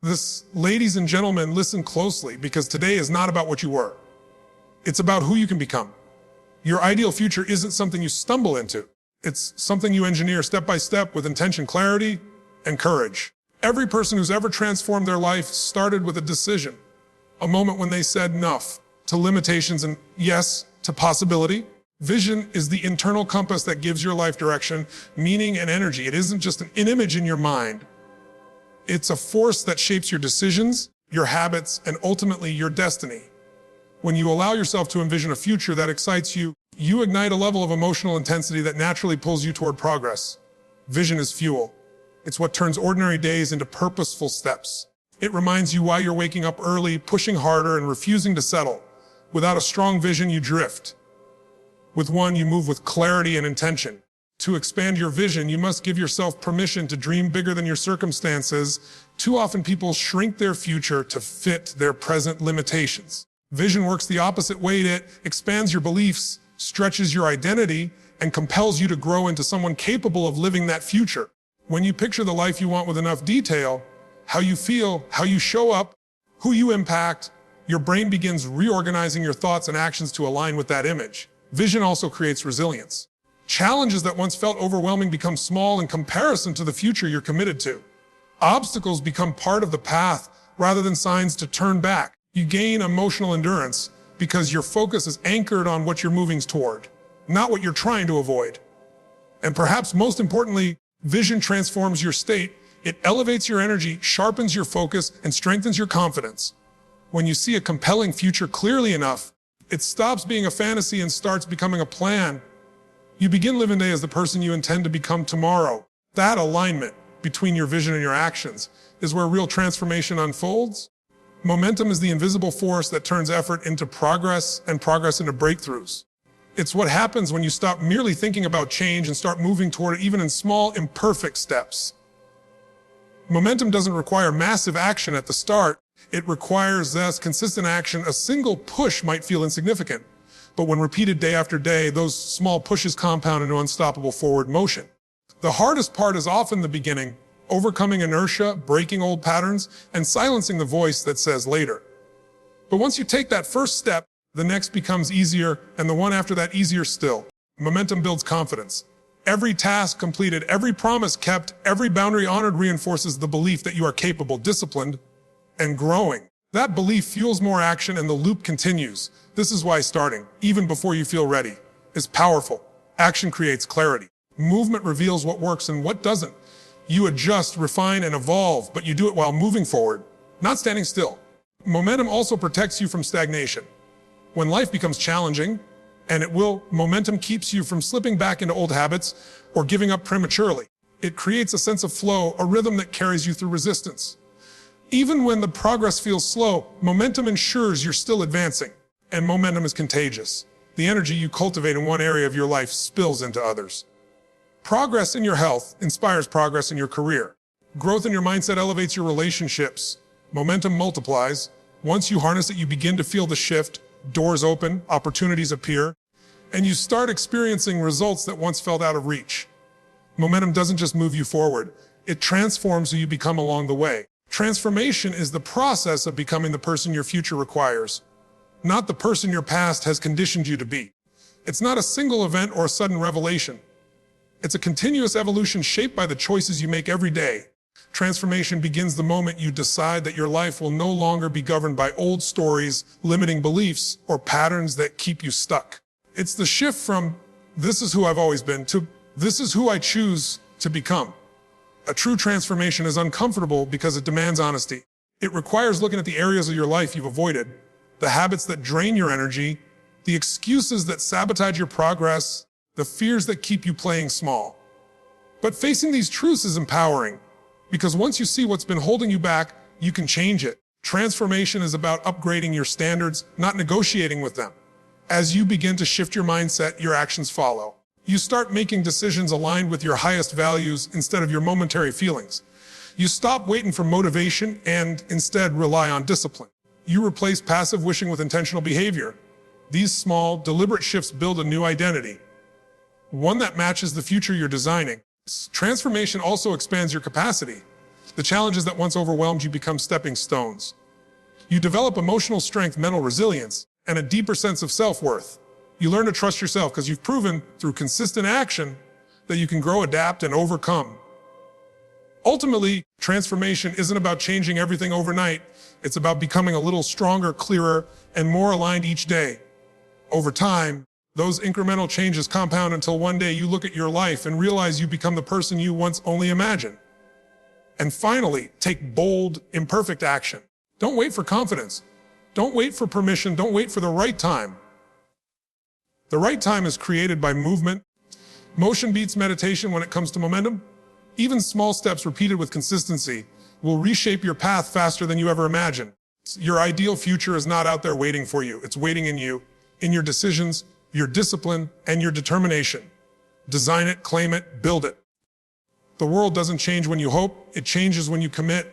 Ladies and gentlemen, listen closely, because today is not about what you were. It's about who you can become. Your ideal future isn't something you stumble into. It's something you engineer step by step with intention, clarity, and courage. Every person who's ever transformed their life started with a decision, a moment when they said enough to limitations and yes to possibility. Vision is the internal compass that gives your life direction, meaning, and energy. It isn't just an image in your mind. It's a force that shapes your decisions, your habits, and ultimately your destiny. When you allow yourself to envision a future that excites you, you ignite a level of emotional intensity that naturally pulls you toward progress. Vision is fuel. It's what turns ordinary days into purposeful steps. It reminds you why you're waking up early, pushing harder, and refusing to settle. Without a strong vision, you drift. With one, you move with clarity and intention. To expand your vision, you must give yourself permission to dream bigger than your circumstances. Too often people shrink their future to fit their present limitations. Vision works the opposite way. It expands your beliefs, stretches your identity, and compels you to grow into someone capable of living that future. When you picture the life you want with enough detail, how you feel, how you show up, who you impact, your brain begins reorganizing your thoughts and actions to align with that image. Vision also creates resilience. Challenges that once felt overwhelming become small in comparison to the future you're committed to. Obstacles become part of the path rather than signs to turn back. You gain emotional endurance because your focus is anchored on what you're moving toward, not what you're trying to avoid. And perhaps most importantly, vision transforms your state. It elevates your energy, sharpens your focus, and strengthens your confidence. When you see a compelling future clearly enough, it stops being a fantasy and starts becoming a plan. You begin living today as the person you intend to become tomorrow. That alignment between your vision and your actions is where real transformation unfolds. Momentum is the invisible force that turns effort into progress and progress into breakthroughs. It's what happens when you stop merely thinking about change and start moving toward it, even in small, imperfect steps. Momentum doesn't require massive action at the start. It requires consistent action. A single push might feel insignificant, but when repeated day after day, those small pushes compound into unstoppable forward motion. The hardest part is often the beginning, overcoming inertia, breaking old patterns, and silencing the voice that says later. But once you take that first step, the next becomes easier, and the one after that easier still. Momentum builds confidence. Every task completed, every promise kept, every boundary honored reinforces the belief that you are capable, disciplined, and growing. That belief fuels more action and the loop continues. This is why starting, even before you feel ready, is powerful. Action creates clarity. Movement reveals what works and what doesn't. You adjust, refine, and evolve, but you do it while moving forward, not standing still. Momentum also protects you from stagnation. When life becomes challenging, and it will, momentum keeps you from slipping back into old habits or giving up prematurely. It creates a sense of flow, a rhythm that carries you through resistance. Even when the progress feels slow, momentum ensures you're still advancing, and momentum is contagious. The energy you cultivate in one area of your life spills into others. Progress in your health inspires progress in your career. Growth in your mindset elevates your relationships. Momentum multiplies. Once you harness it, you begin to feel the shift, doors open, opportunities appear, and you start experiencing results that once felt out of reach. Momentum doesn't just move you forward, it transforms who you become along the way. Transformation is the process of becoming the person your future requires, not the person your past has conditioned you to be. It's not a single event or a sudden revelation. It's a continuous evolution shaped by the choices you make every day. Transformation begins the moment you decide that your life will no longer be governed by old stories, limiting beliefs, or patterns that keep you stuck. It's the shift from, this is who I've always been, to, this is who I choose to become. A true transformation is uncomfortable because it demands honesty. It requires looking at the areas of your life you've avoided, the habits that drain your energy, the excuses that sabotage your progress, the fears that keep you playing small. But facing these truths is empowering, because once you see what's been holding you back, you can change it. Transformation is about upgrading your standards, not negotiating with them. As you begin to shift your mindset, your actions follow. You start making decisions aligned with your highest values instead of your momentary feelings. You stop waiting for motivation and instead rely on discipline. You replace passive wishing with intentional behavior. These small, deliberate shifts build a new identity, one that matches the future you're designing. Transformation also expands your capacity. The challenges that once overwhelmed you become stepping stones. You develop emotional strength, mental resilience, and a deeper sense of self-worth. You learn to trust yourself because you've proven through consistent action that you can grow, adapt, and overcome. Ultimately, transformation isn't about changing everything overnight. It's about becoming a little stronger, clearer, and more aligned each day. Over time, those incremental changes compound until one day you look at your life and realize you become the person you once only imagined. And finally, take bold, imperfect action. Don't wait for confidence. Don't wait for permission. Don't wait for the right time. The right time is created by movement. Motion beats meditation when it comes to momentum. Even small steps repeated with consistency will reshape your path faster than you ever imagined. Your ideal future is not out there waiting for you. It's waiting in you, in your decisions, your discipline, and your determination. Design it, claim it, build it. The world doesn't change when you hope. It changes when you commit.